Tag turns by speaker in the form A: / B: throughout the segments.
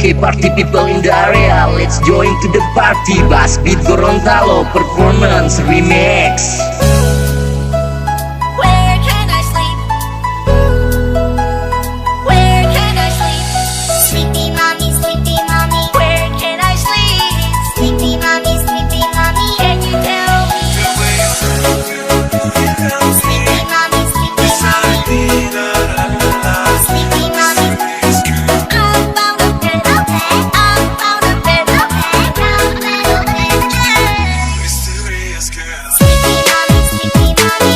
A: Okay, party people in the area, let's join to the party. Bass Beat Gorontalo Performance Remix.
B: Where can I sleep? Where can I sleep? Sleepy mommy, where can I sleep? Sleepy mommy, can you tell me? Sleepy mommy, sleepy mommy, I found a bed, I found a bed,
C: Mysterious girl.
B: Sleepy mommy, sleepy mommy,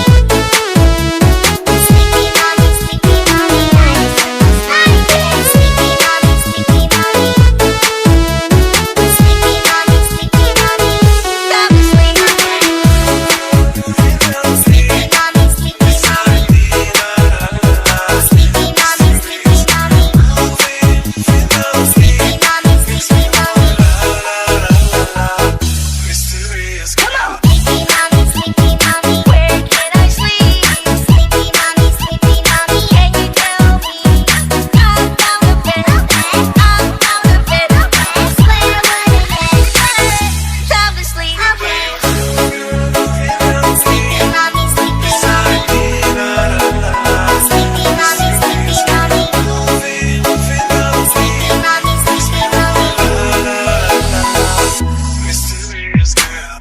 B: sleepy mommy, sleepy mommy, sleepy mommy, sleepy mommy, sleepy mommy, sleepy mommy, go to sleep. Sleepy mommy, sleepy mommy, sleepy mommy, sleepy mommy, sleepy mommy, sleepy mommy.
C: Mysterious girl.
B: Sleepy mommy, where can I sleep? Sleepy mommy, can you tell me? I found a bed, where would it be? Time to sleep. Sleepy mommy, sleepy mommy, sleepy mommy, sleepy mommy, sleepy mommy, sleepy mommy.
C: Mysterious girl.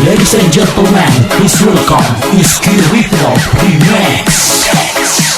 A: Ladies and gentlemen, please welcome Whiskey Ripple Remix.